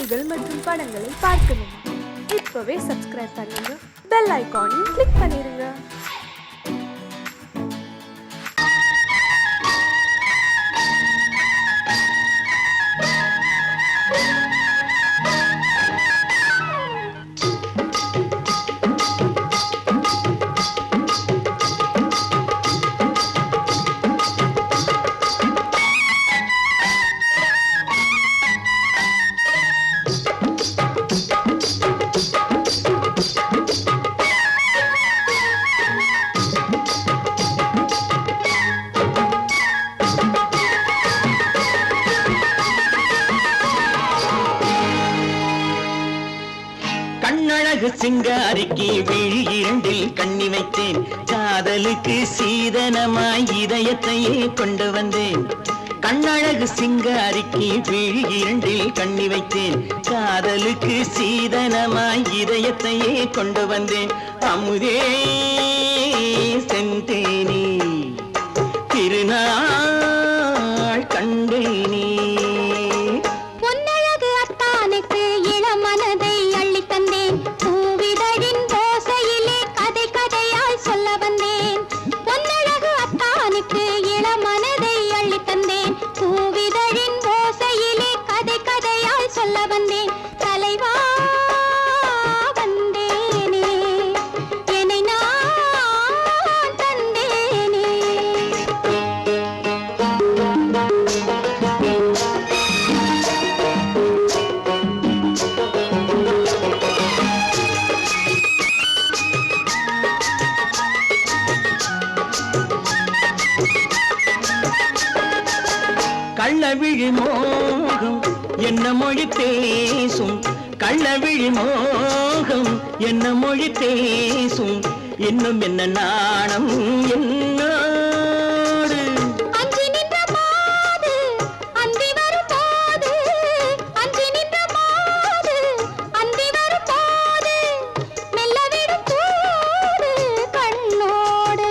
செய்திகள் மற்றும் படங்களை பார்க்கணுமா? இப்பவே சப்ஸ்கிரைப் பண்ணுங்க, பெல் ஐகானையும் கிளிக் பண்ணிருங்க. கண்ணழகு சிங்காரிக்கு விழி இரண்டில் கண்ணி வைத்தேன், காதலுக்கு சீதனமாய் இதயத்தையே கொண்டு வந்தேன். கண்ணழகு சிங்காரிக்கு விழி இரண்டில் கண்ணி வைத்தேன், காதலுக்கு சீதனமாய் இதயத்தையே கொண்டு வந்தேன். அமுதே செந்தேனே திருநாள் கண்டேனே. கள்ளவிழி மோகம் என்ன மொழி பேசும், கள்ளவிழி மோகம் என்ன மொழி பேசும், இன்னும் என்ன நாணம் என்னோடு. அஞ்சி நின்ற மாது அந்தி வரும் போது, அஞ்சி நின்ற மாது அந்தி வரும் போது, மெல்லவிடும் கூடு கண்ணோடு.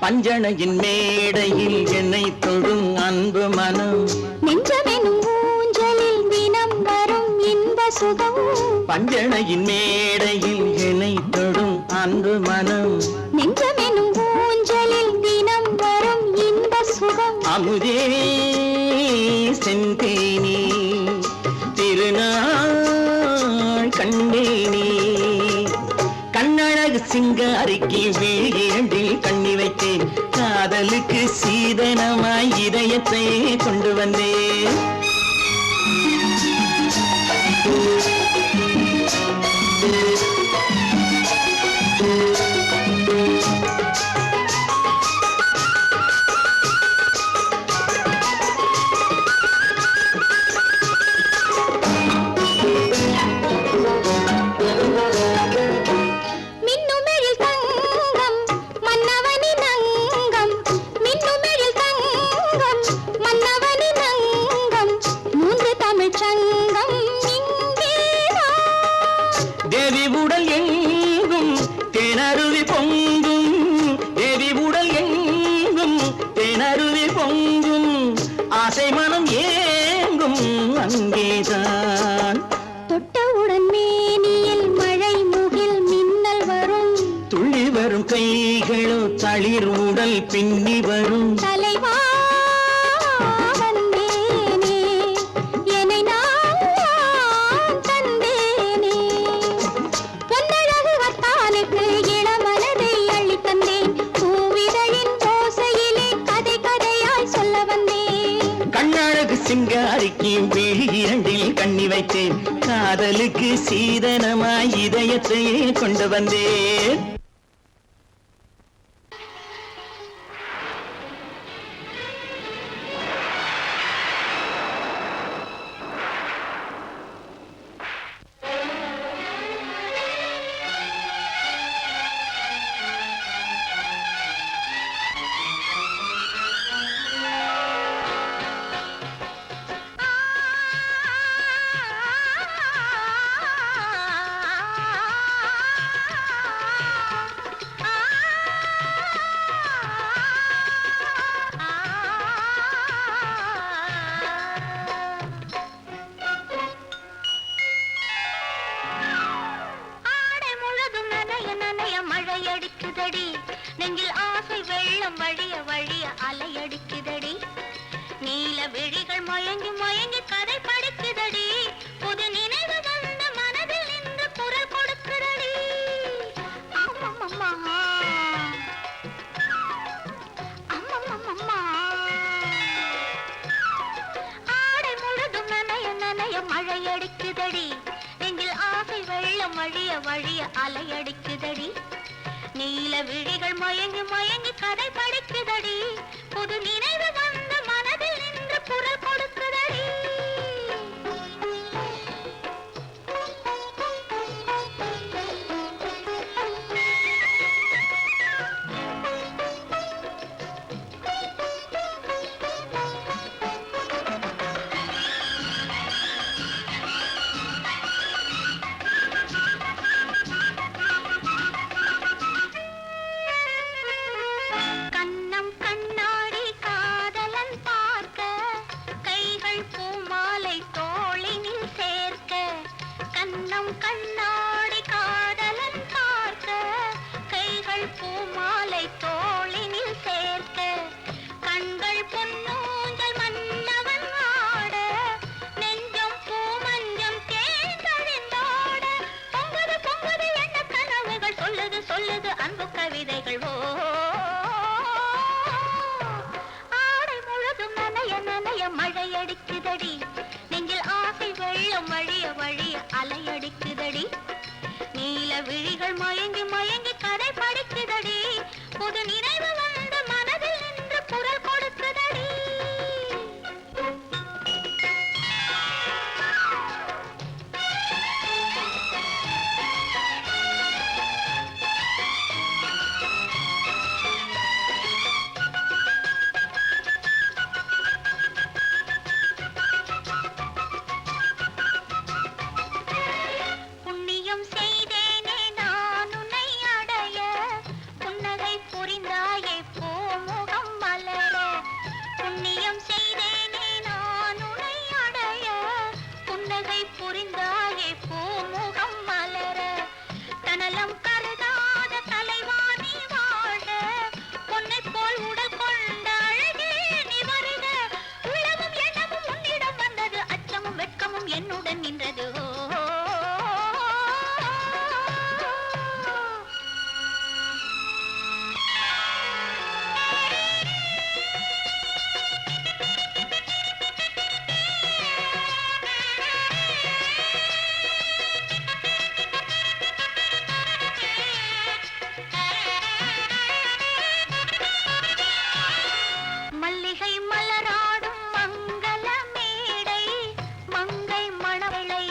பஞ்சணையின் மேடையில் என்னை தொடும் அன்பு மனம், நெஞ்சமெனும் ஊஞ்சலில் தினம் வரும் இன்ப சுகம். பஞ்சணையின் மேடையில் என்னை தொடும் அன்பு மனம், நெஞ்சமெனும் ஊஞ்சலில் தினம் வரும் இன்ப சுகம். அமுதே செந்தேனே திருநாள் கண்டேனே. கண்ணழகு சிங்காரிக்கு விழி இரண்டில் கண்ணி வைத்தேன், காதலுக்கு சீதனமாய் இதயத்தை கொண்டு வந்தேன். தேவி உடல் எங்கும் தேனருவி பொங்கும், தேவி உடல் எங்கும் தேனருவி பொங்கும், ஆசை மனம் ஏங்கும் அங்கேதான். தொட்டவுடன் மேனியில் மழை முகில் மின்னல் வரும், துள்ளி வரும் கைகளோ தளிர் உடல் பின்னி வரும். தலைவா வந்தேனே என்னை நான் தந்தேனே. பொன்னழகு வத்தானுக்கு இளமனதை அள்ளி தந்தேன், பூவிதழின் ஓசையிலே கதை கதையாய் சொல்ல வந்தேன். கண்ணழகு சிங்காரிக்கு விழி இரண்டில் கண்ணி வைத்தேன், காதலுக்கு சீதனமாய் இதயத்தையே கொண்டு வந்தேன். படுக்குதடி நெஞ்சில் ஆசை வெள்ளம் வழிய வழிய அலையடிக்குதடி நீல விழிகள் மயங்கி மயங்கி கதை படிக்குதடி புது நினைவு வந்த மனதில் நின்று குரல் கொடுக்குதடி அம்மம்மம்மா அம்மம்மம்மா ஆடை முழுதும் நனைய நனைய மழையடிக்குதடி நெஞ்சில் ஆசை வெள்ளம் வழிய வழிய அலையடிக்குதடி நீல விழிகள் மயங்கி மயங்கி கதை படிக்குதடி புது நினைவு வந்த மனதில் நின்று குரல் கொடுக்குதடி கண்ணம் கண்ணாடி காதலன் பார்க்க கைகள் பூமாலை தோளினில் சேர்க்க கண்ணம் கண்ணாடி காதலன் பார்க்க கைகள் பூமாலை தோளினில் சேர்க்க கண்கள் பொன்னூஞ்சல் மன்னவன் ஆட நெஞ்சம் பூமஞ்சம் தேர்ந்தழிந்தோட பொங்குது பொங்குது எண்ண கனவுகள் சொல்லுது சொல்லுது அன்பு கவிதைகள் ஓ ஆடை முழுதும் நனைய நனைய மழையடிக்குதடி நெஞ்சில் ஆசை வெள்ளம் வழிய வழிய அலையடிக்குதடி நீல விழிகள் மயங்கி மயங்கி கதை படிக்குதடி புது நினைவு வந்த மனதில் நின்று குரல் கொடுக்குதடி புண்ணியம் செய்தேனே நான் உன்னை அடைய புன்னகை புரிந்தாயே பூமுகம் மலர புண்ணியம் செய்தேனே நான் உன்னை அடைய புன்னகை புரிந்தாயே பூமுகம் மலர தனலம் கருதாத தலைவாணி வாழ பொன்னை போல் உடல் கொண்ட அழகே நீ வருக உள்ளமும் எண்ணமும் உன்னிடம் வந்தது அச்சமும் வெட்கமும் என்னுடன் நின்றது மல்லிகை மலராடும் மங்கள மேடை மங்கை மணவளை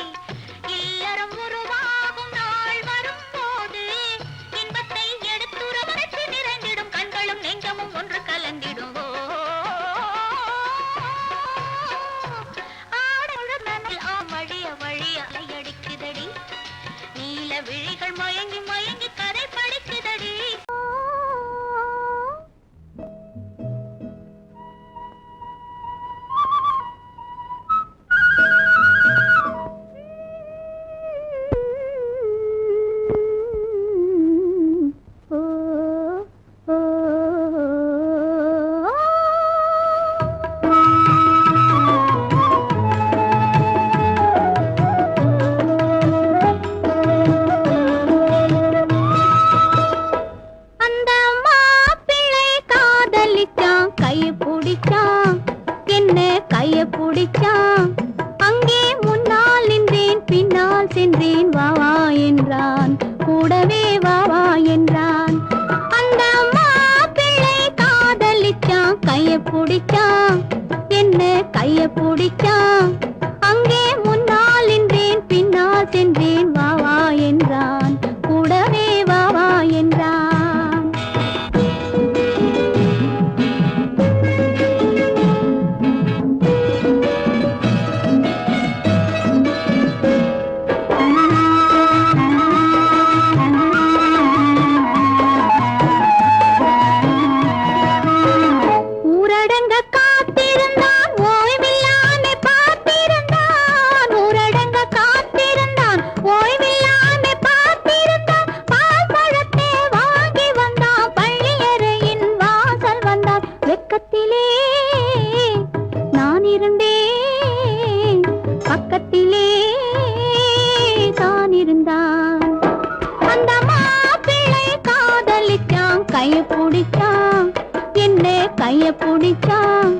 கைய பிடிச்சான்.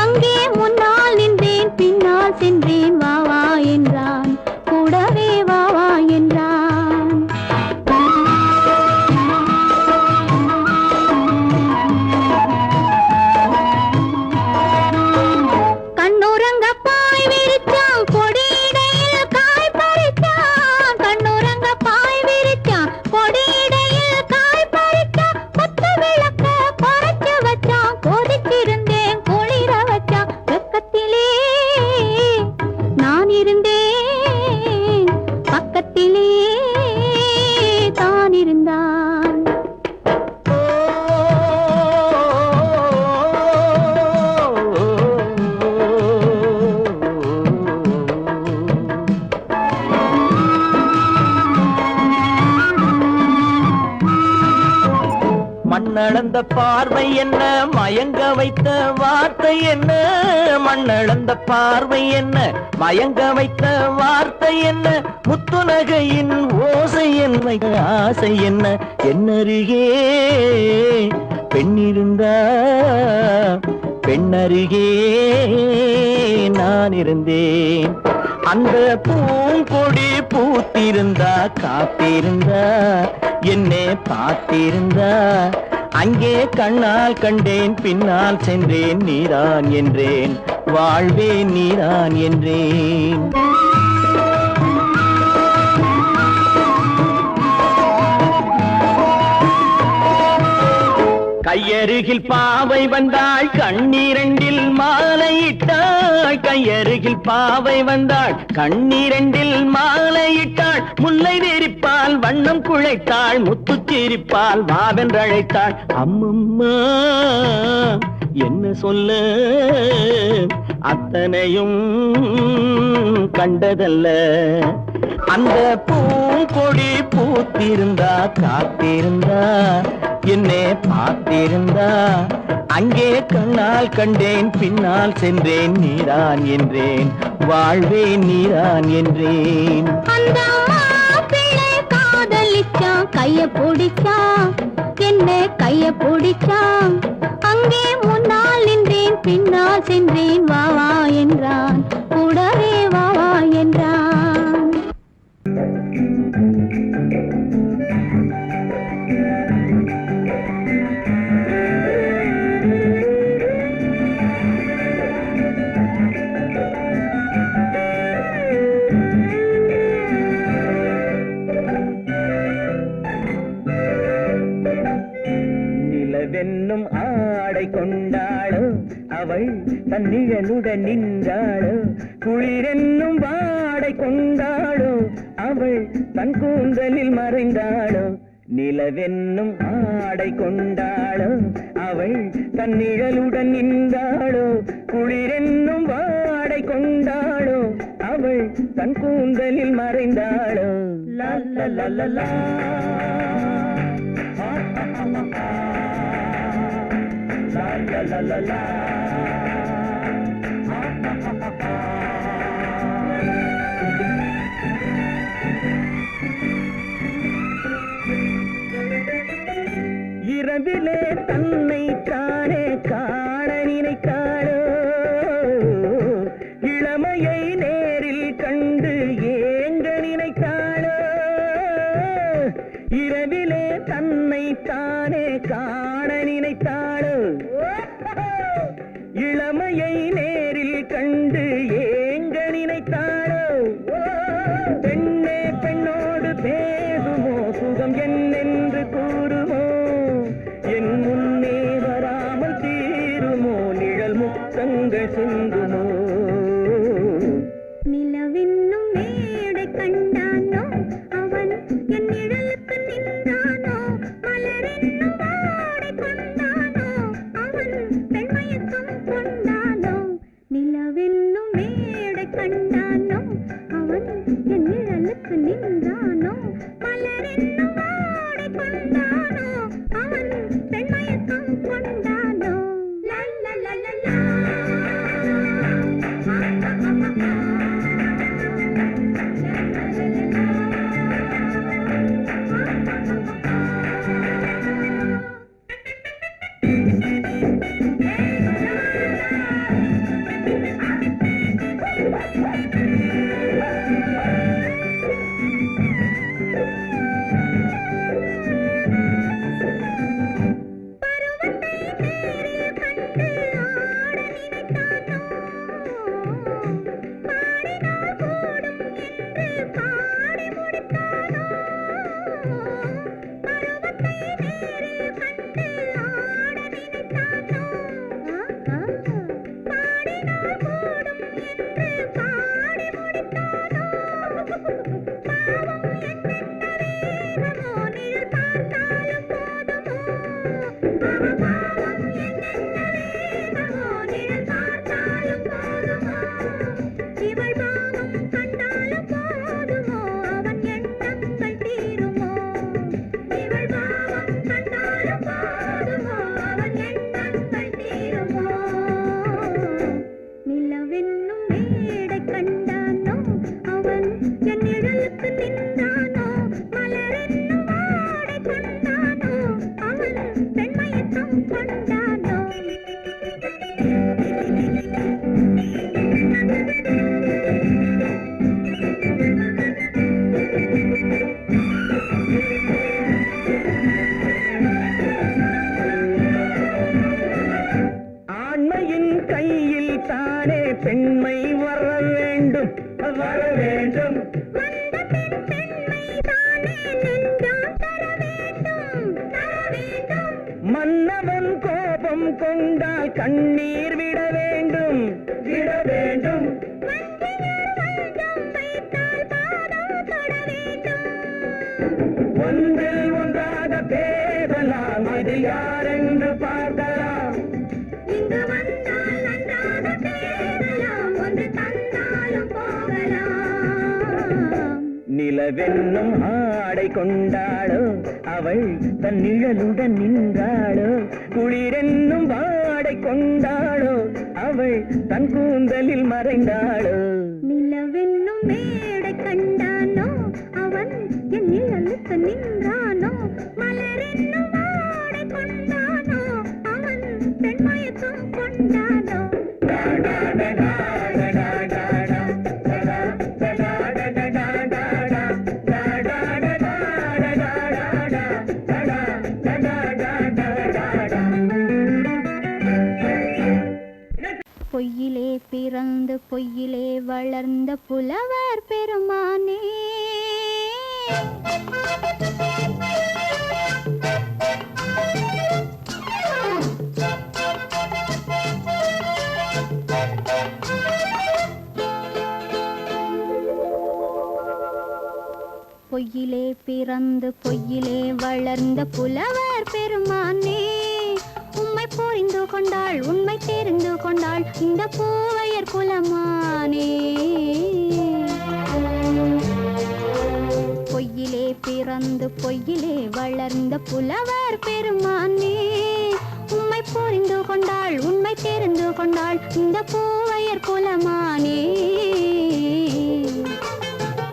அங்கே முன்னால் நின்றேன், பின்னால் சென்றேன். வா வா என்றான், கூடவே வா வா என்றான். கண்ணுறங்க பாய் விரிச்சான், கொடியிடையில் காய் பறிச்சான். கண்ணுறங்க பாய் விரிச்சான், கொடியிடையில் காய் பறிச்சான். கொத்து விளக்க குறைச்சு வச்சான், கொதிச்சிருந்தேன் குளிர வச்சான். வெக்கத்திலே நான் இருந்தேன், பக்கத்திலே தான் இருந்தான். மண்ணளந்த பார்வை என்ன, மயங்க வைத்த வார்த்தை என்ன? மண்ணளந்த பார்வை என்ன, மயங்க வைத்த வார்த்தை என்ன? முத்துநகையின் ஓசை என்ன, ஆசை என்ன? என்னருகே பெண்ணிருந்தா, பெண்ணருகே நான் இருந்தேன். அந்த பூங்கொடி பூத்திருந்தா, காத்திருந்தா, என்னை பார்த்திருந்தா, அங்கே கண்ணால் கண்டேன், பின்னால் சென்றேன். நீதான் என்றேன், வாழ்வே நீதான் என்றேன். கையருகில் பாவை வந்தாள், கண்ணீரண்டில் மாலையிட்டாள். கையருகில் பாவை வந்தாள், கண்ணீரண்டில் மாலையிட்டாள். முல்லை வெறிப்பால் வண்ணம் குழைத்தாள், முத்துச்சிரிப்பால் வாவென்றழைத்தாள். அம்மம்மா என்ன சொல்ல, அத்தனையும் கண்டதல்ல. அந்த பூங்கொடி பூத்திருந்தா, காத்திருந்தா, என்னை பார்த்திருந்தா, அங்கே கண்ணால் கண்டேன், பின்னால் சென்றேன். நீதான் என்றேன், வாழ்வே நீதான் என்றேன். அந்த பிள்ளை காதலிச்சான், கைய பிடிச்சான், என்ன கைய பிடிச்சான். அங்கே முன்னால் நின்றேன், பின்னால் சென்றேன். வா வா என்றான், கூடவே வா வா என்றான். நிலவென்னும் ஆடை கொண்டாளோ, அவள் தன்னிழலுடன் நின்றாளோ. குளிரென்னும் வாடை கொண்டாளோ, அவள் தன் கூந்தலில் மறைந்தாளோ. நிலவென்னும் ஆடை கொண்டாளோ, அவள் தன் நிழலுடன் நின்றாளோ. குளிரென்னும் வாடை கொண்டாளோ, அவள் தன் கூந்தலில் மறைந்தாளோ. லா லா லா லா லா. La la la la. இரவிலே தன்னை தானே காண நினைத்தாளோ, இளமையை நேரில் கண்டு ஏங்க நினைத்தாளோ. இரவிலே தன்னை தானே காண நினைத்தாளோ, இளமையை நேரில் கண்டு ஏங்க நினைத்தாளோ. பெண்ணே பெண்ணோடு பேசுமோ, சுகம் என்னென்று கூறுமோ. என் முன்னே வராமல் தீருமோ, நிழல் முத்தங்கள் சிந்துமோ. நிலவென்னும் மேடை கண்டானோ, அவன் என் நிழலுக்கு நின்றானோ. மலரென்னும் வாடை கொண்டானோ, அவன் பெண்மயக்கம் கொண்டானோ. நிலவென்னும் மேடை கண்டானோ, அவன் என் நிழலுக்கு நின்றானோ. மலரென்னும் வாடை கொண்டானோ, அவன் பெண்மயக்கம் கொண்டானோ. லா லா லா லா லா. பெண்மை வர வேண்டும் வர வேண்டும் மன்னவன் கோபம் கொண்டால் கண்ணீர் விட வேண்டும் விட வேண்டும் ஒன்றில் ஒன்றாக பேசலாம் அது யாரென்று பார்க்கலாம் இங்கு வந்தால் நன்றாக பேசலாம் ஒன்று தந்தாலும் போகலாம் நிலவென்னும் ஆடை கொண்டாளோ அவள் தன் நிழலுடன் நின்றாளோ குளிரென்னும் வாடை கொண்டாளோ அவள் தன் கூந்தலில் மறைந்தாளோ நிலவென்னும் மேடை கண்டானோ அவன் என் நிழலுக்கு நின்றானோ மலரென்னும் வாடை கொண்டானோ அவன் பெண்மயக்கம் கொண்டானோ பொய்யிலே பிறந்து பொய்யிலே வளர்ந்த புலவர் பெருமானே பொய்யிலே பிறந்து பொய்யிலே வளர்ந்த புலவர் பெருமானே உம்மை புரிந்து கொண்டாள் உண்மை தெரிந்து கொண்டாள் இந்த பூவையர் குலமானே பொய்யிலே பிறந்து பொய்யிலே வளர்ந்த புலவர் பெருமானே உம்மை புரிந்து கொண்டாள் உண்மை தெரிந்து கொண்டாள் இந்த பூவையர் குலமானே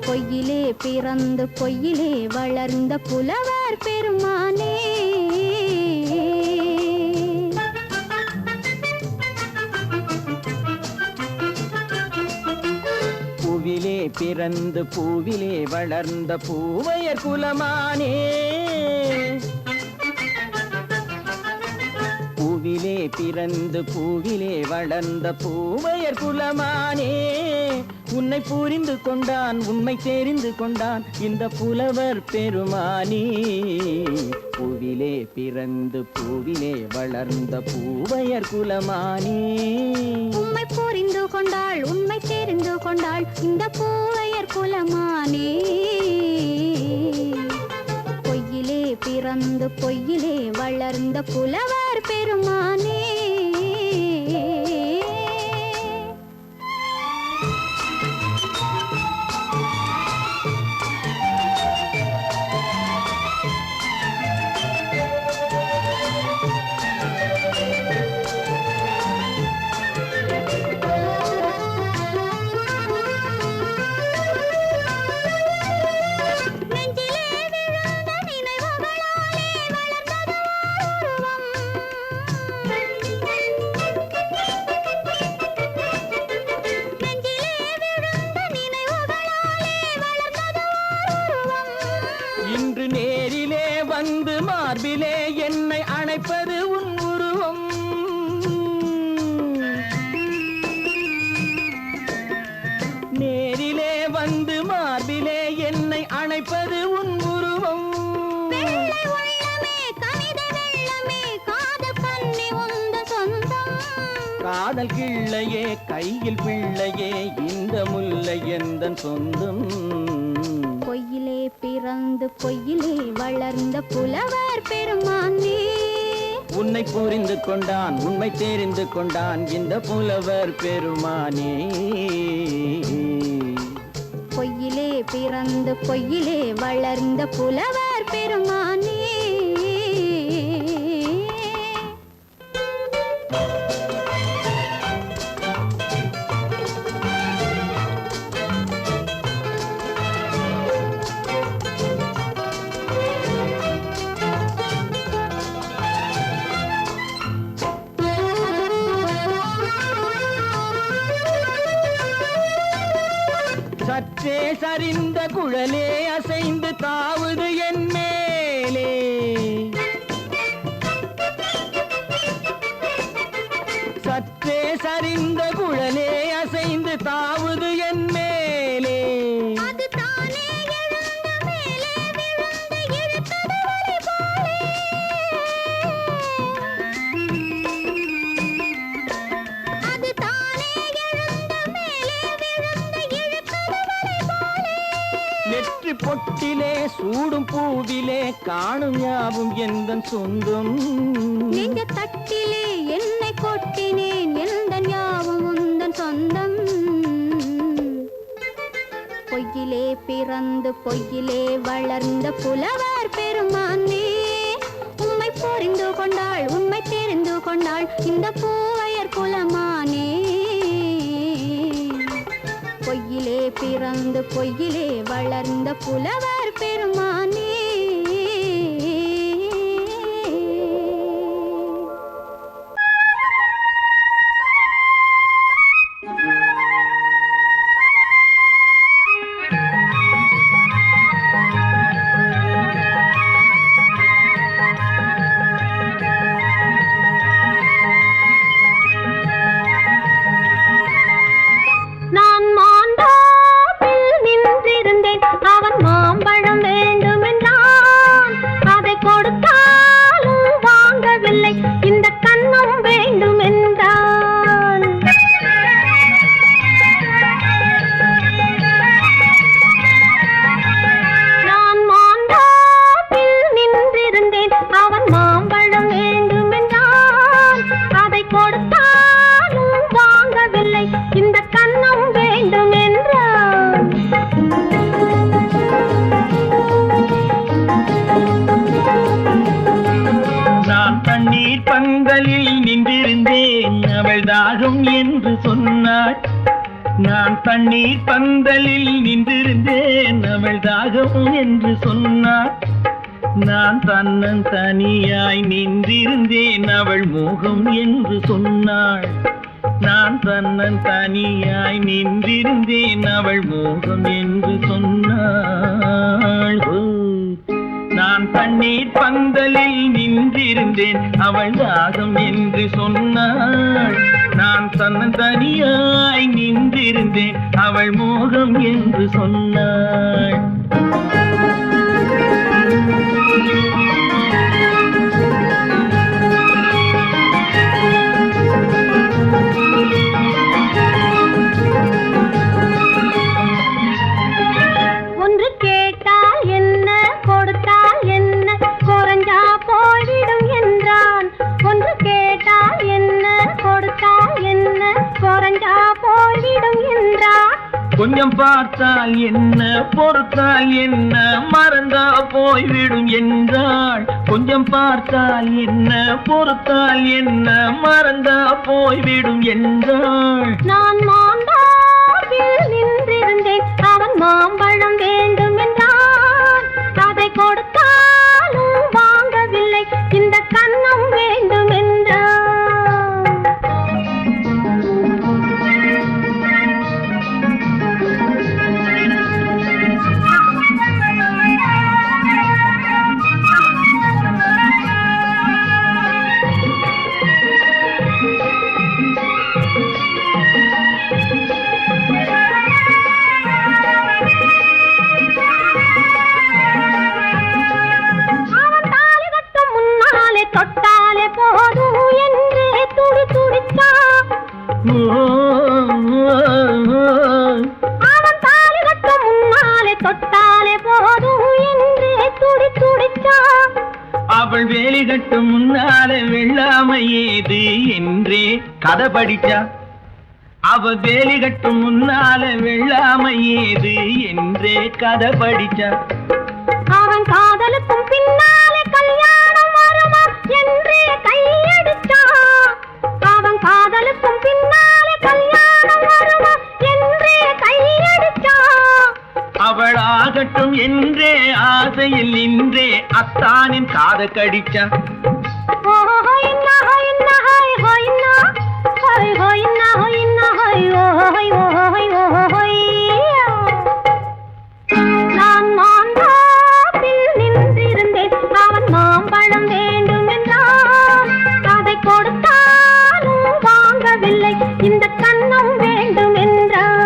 பொய்யிலே பிறந்து பொய்யிலே வளர்ந்த புலவர் பெருமானே பூவிலே பிறந்து பூவிலே வளர்ந்த பூவையர் குலமானே பூவிலே பிறந்து பூவிலே வளர்ந்த பூவையர் குலமானே உன்னை புரிந்து கொண்டான் உண்மை தெரிந்து கொண்டான் இந்த புலவர் பெருமானே பூவிலே பிறந்து பூவிலே வளர்ந்த பூவையர் குலமானே உம்மை புரிந்து கொண்டாள் உண்மை தெரிந்து கொண்டாள் இந்த பூவையர் குலமானே பொய்யிலே பிறந்து பொய்யிலே வளர்ந்த புலவர் பெருமானே இன்று நேரிலே வந்து மார்பிலே என்னை அணைப்பது உன் உருவம் நேரிலே வந்து மார்பிலே என்னை அணைப்பது உன் உருவம் காதல் கிள்ளையே கையில் பிள்ளையே இந்த முல்லை எந்தன் சொந்தம் பிறந்து பொய்யிலே வளர்ந்த புலவர் பெருமானே. உன்னை புரிந்து கொண்டான் உண்மை தெரிந்து கொண்டான் இந்த புலவர் பெருமானே. பொய்யிலே பிறந்து பொய்யிலே வளர்ந்த புலவர் பெருமானே. சற்றே சரிந்த குழலே அசைந்து தாவுது என் மேலே. சற்றே சரிந்த குழலே அசைந்து தாவுது என் மேலே. அது தானே எழுந்த மேலே விழுந்து இழுத்தது வலை போலே. அது தானே எழுந்த மேலே விழுந்து இழுத்தது வலை போலே. நெற்றி பொட்டிலே சூடும் பூவிலே காணும் யாவும் எந்தன் சொந்தம். நெஞ்ச தட்டிலே என்னை கொட்டினேன் எந்தன் யாவும் உந்தன் சொந்தம். பொய்யிலே பிறந்து பொய்யிலே வளர்ந்த புலவர் பெருமானே. உம்மை புரிந்து கொண்டாள் உண்மை தெரிந்து கொண்டாள் இந்த பூவையர் குலமானே. பொய்யிலே பிறந்து பொய்யிலே வளர்ந்த புலவர் பெருமானே. நான் மாண்டாப்பில் நின்றிருந்தேன் அவன் மாம்பழம் வேண்டுமென்றான். அதை கொடுத்தாலும் வாங்கவில்லை இந்த கன்னம் வேண்டுமென்றான். நான் மாண்டாப்பில் நின்றிருந்தேன் அவன் மாம்பழம் வேண்டுமென்றான். அதை கொடுத்தாலும் வாங்கவில்லை இந்த கன்னம் வேண்டும் என்றான். நான் தண்ணீர் பந்தலில் நின்றிருந்தேன் அவள் தாகம் என்று சொன்னாள். நான் தண்ணீர் பந்தலில் நின்றிருந்தேன் அவள் தாகம் என்று சொன்னாள். நான் தன்னன் தனியாய் நின்றிருந்தேன் அவள் மோகம் என்று சொன்னாள். நான் தன்னன் தனியாய் நின்றிருந்தேன் அவள் மோகம் என்று சொன்னாள். நான் தண்ணீர் பந்தலில் நின்றிருந்தேன் அவள் தாகம் என்று சொன்னாள். நான் தன்னன் தனியாய் நின்றிருந்தேன் அவள் மோகம் என்று சொன்னாள். ஒன்று கேட்டால் என்ன கொடுத்தால் என்ன குறைஞ்சா போய்விடும் என்றான். ஒன்று கேட்டால் என்ன கொடுத்தால் என்ன குறைஞ்சா போய்விடும் என்றான். கொஞ்சம் பார்த்தால் என்ன பொறுத்தால் என்ன மறந்தா போய்விடும் என்றாள். கொஞ்சம் பார்த்தால் என்ன பொறுத்தால் என்ன மறந்தா போய்விடும் என்றாள். நான் மாண்டாப்பில் நின்றிருந்தேன் அவன் மாம்பழம் வேண்டும் என்றான். அதை கொடுத்தாலும் வாங்கவில்லை இந்த கன்னம் வேண்டும் என்றான். தொட்டாலே போதும் என்று துடி துடித்தான். அவன் தாலி கட்ட முன்னாலே தொட்டாலே போதும் அவள் வேலி கட்டும் முன்னால வெள்ளாமை ஏது என்றே கதை படிச்சா. அவ வேலி கட்டும் முன்னால வெள்ளாமை ஏது என்றே கதை படிச்சா. அவன் காதலுக்கும் பின்னாலே கல்யாணம் வருமா என்றே கையடிச்சா. அவன் காதலுக்கும் பின்னாலே கல்யாணம் வருமா என்றே கையடிச்சா. அவள் ஆகட்டும் என்றே ஆசையில் நின்றே அத்தானின் காத கடிச்சா. நான் மாந்தாப்பில் நின்றிருந்தேன், அவன் மாம்பழம் வேண்டும் என்றான். அதை கொடுத்தாலும் வாங்கவில்லை, இந்த கன்னம் வேண்டும் என்றான்.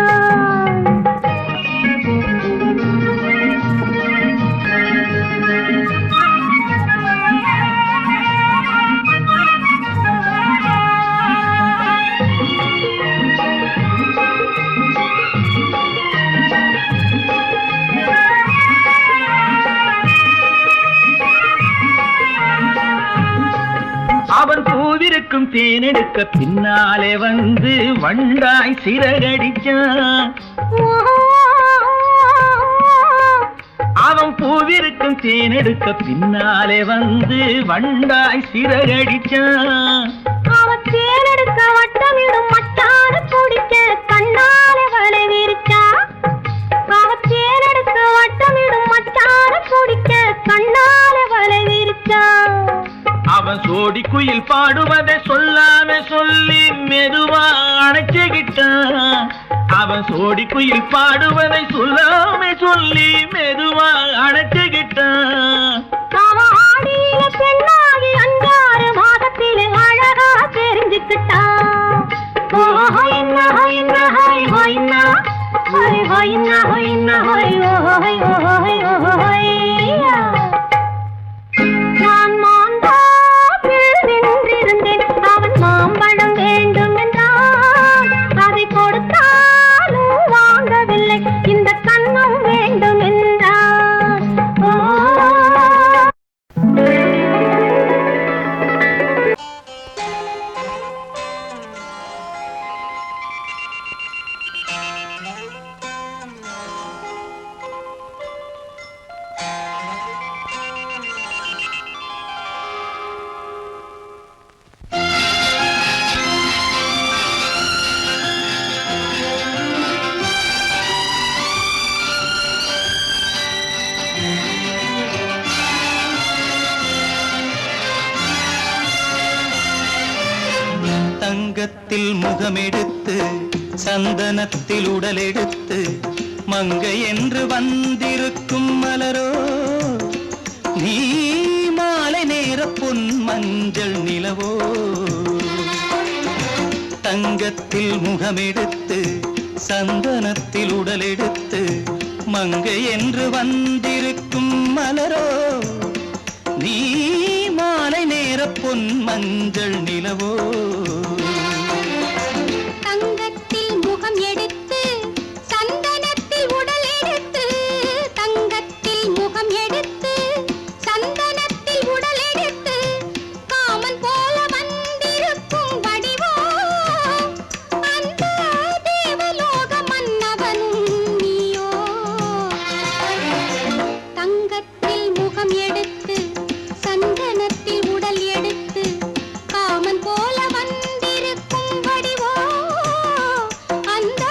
அவன் பூவிருக்கும் தேனெடுக்க பின்னாலே வந்து வண்டாய் சிறகடிச்சான். அவன் பூவிருக்கும் தேனெடுக்க பின்னாலே வந்து வண்டாய் சிறகடிச்சான். அவன் தேனெடுக்க வட்டமிடும் மச்சான குடிக்க கண்ணாலே வலை விரிச்சா. அவன் தேனெடுக்க வட்டமிடும் மச்சான குடிக்க கண்ணாலே வலை விரிச்சா. அவன் சோடி குயில் பாடுவதை சொல்லாம சொல்லி மெதுவா அணைச்சுக்கிட்டான். அவன் சோடி குயில் பாடுவதை சொல்லாம சொல்லி மெதுவா அணைச்சுக்கிட்டான். அவன் ஆடியில பெண்ணாகி 5-6 மாதத்திலே அழகா தெரிஞ்சுக்கிட்டான். நான் மாந்தாப்பில் நின்றிருந்தேன், அவன் மாம்பழம் வேண்டும் என்றான். அதை கொடுத்தாலும் வாங்கவில்லை, இந்த கன்னம் வேண்டும் என்றான். தங்கத்தில் முகமெடுத்து சந்தனத்தில் உடலெடுத்து மங்கை என்று வந்திருக்கும் மலரோ நீ மாலை நேர பொன் மஞ்சள் நிலவோ. தங்கத்தில் முகமெடுத்து சந்தனத்தில் உடலெடுத்து மங்கை என்று வந்திருக்கும் மலரோ நீ மாலை நேர பொன் மஞ்சள் நிலவோ. தங்கத்தில் முகம் எடுத்து சந்தனத்தில் உடல் எடுத்து, தங்கத்தில் முகம் எடுத்து சந்தனத்தில் உடல் எடுத்து காமன் போல வந்திருக்கும் வடிவோ அந்த தேவலோக மன்னவனும் நீயோ. தங்கத்தில் முகம் எடுத்து சந்தனத்தில் உடல் எடுத்து காமன் போல வந்திருக்கும் வடிவோ அந்த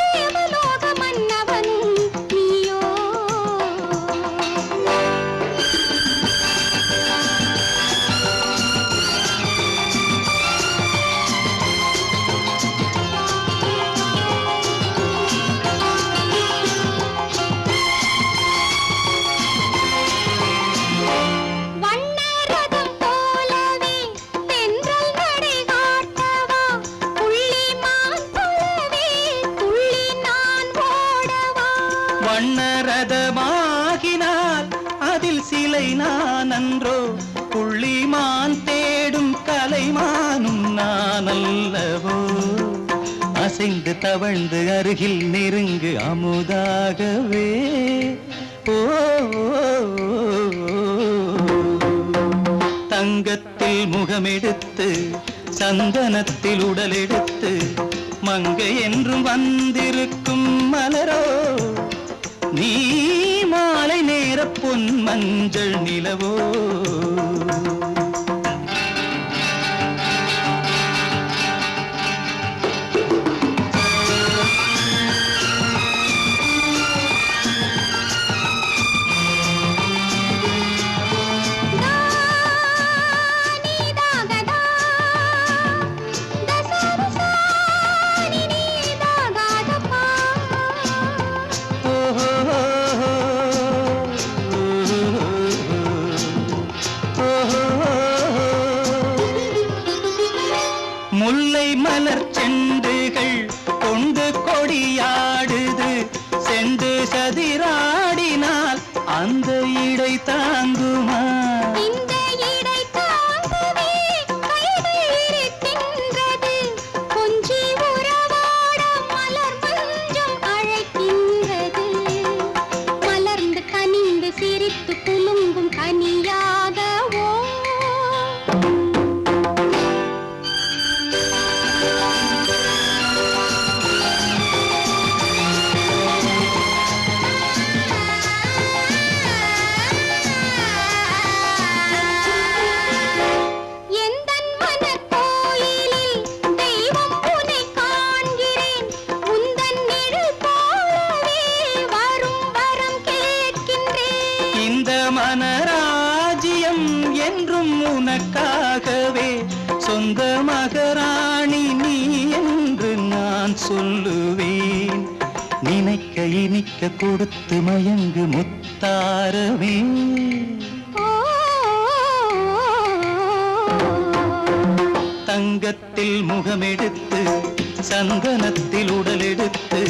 தேவலோக மன்னவனும் நீயோ. வண்ணரதம் போலவே தென்றல் நடை காட்டவா, புள்ளிமான் போலவே துள்ளி நான் ஓடவா. வண்ணரதமாகினால் அதில் சிலை நான் அன்றோ புள்ளிமான் தேடும் கலைமானும் நான் அல்லவோ. அசைந்து தவழ்ந்து அருகில் நெருங்கு அமுதாகவே ஓ, ஓ, ஓ, ஓ. முகமெடுத்து சந்தனத்தில் உடலெடுத்து மங்கை என்றும் வந்திருக்கும் மலரோ நீ மாலை நேர பொன் மஞ்சள் நிலவோ முல்லை மலர் செண்டுகள் கொண்டு கொடியாடுது செண்டு சதிராடினால் அந்த இடை தாங்குமா இந்த இடை தாங்குவே கைகள் இருக்கின்றது கொஞ்சி உறவாட மலர் மஞ்சம் அழைக்கின்றது மலர்ந்து கனிந்து சிரித்து குலுங்கும் கனியாகவோ மனராஜ்யம் என்றும் உனக்காகவே சொந்த மகராணி நீ என்று நான் சொல்லுவேன் நினைக்க இனிக்க கொடுத்து மயங்கு முத்தாரவே தங்கத்தில் முகமெடுத்து சந்தனத்தில் உடலெடுத்து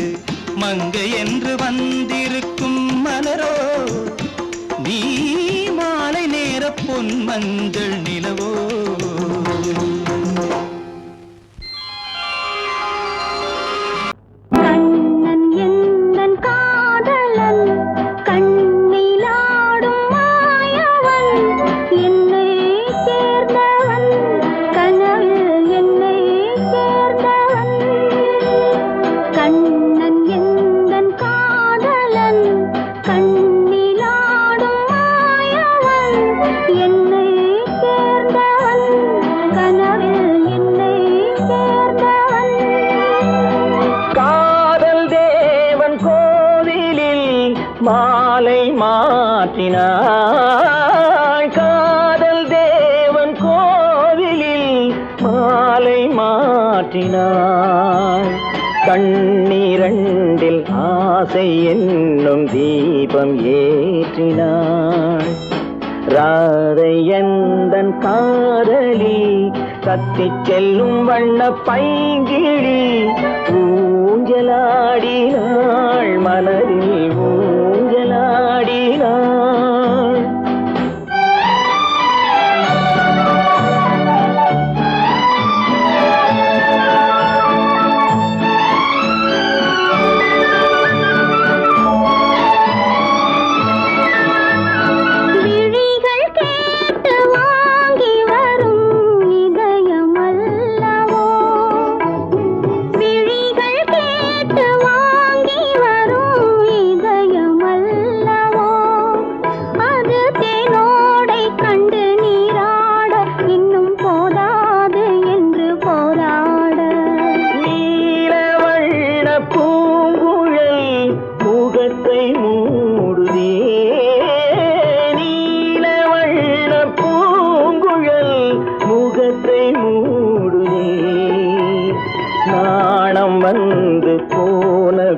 மங்கை என்று வந்திருக்கும் மலரோ நீ மாலை நேர பொன் மஞ்சள் நிலவோ கண்ணன் எந்தன் காதலன் கண்ணிலாடும் மாயவன் என்னை சேர்ந்தவன் கனவில் என்னை சேர்ந்தவன் கண்ணன் எந்தன் காதலன் என்னை சேர்ந்தவன் கனவில் என்னை சேர்ந்தவன் காதல் தேவன் கோவிலில் மாலை மாற்றினாய் காதல் தேவன் கோவிலில் மாலை மாற்றினாய் கண்ணீரண்டில் ஆசை என்னும் தீபம் ஏற்றினாய் ராதை எந்தன் காதலி கத்திச் செல்லும் வண்ண பைங்கிழி ஊஞ்சலாடினாள் மனதில் ஊஞ்சலாடினாள்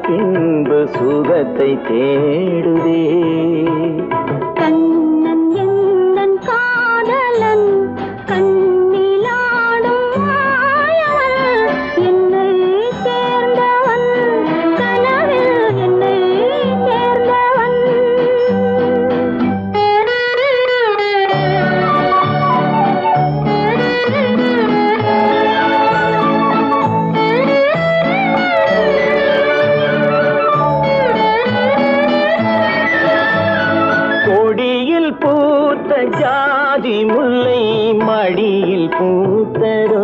பின்பு சுகத்தை தேடுதே கண்ணன் எந்தன் காதலன் கண்ணிலாடும் மாயவன் என்னை சேர்ந்தவன் கனவில் என்னை சேர்ந்தவன் ஜாதி முல்லை மடியில் பூத்ததோ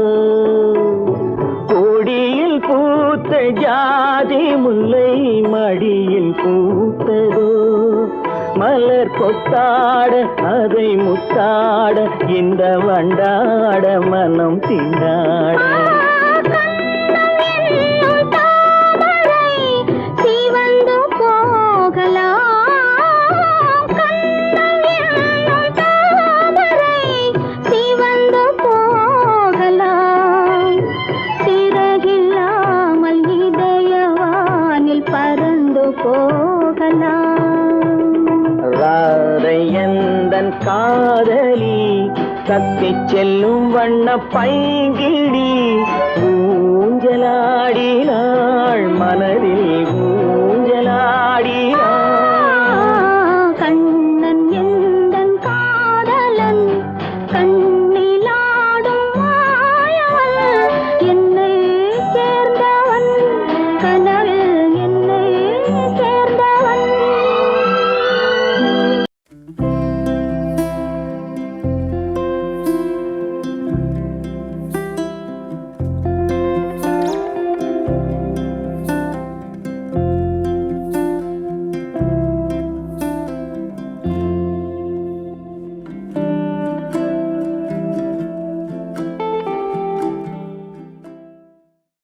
கொடியில் பூத்த ஜாதி முல்லை மடியில் பூத்ததோ மலர் கொத்தாட அதை முத்தாட இந்த வண்டாட மனம் திண்டாட காதலி கத்தி செல்லும் வண்ண பைங்கிடி ஊஞ்சலாடினாள் மனதில் ஊஞ்சலாடினாள் கண்ணன் எந்தன் காதலன் கண்ணிலாடும் மாயவன் என்னை சேர்ந்த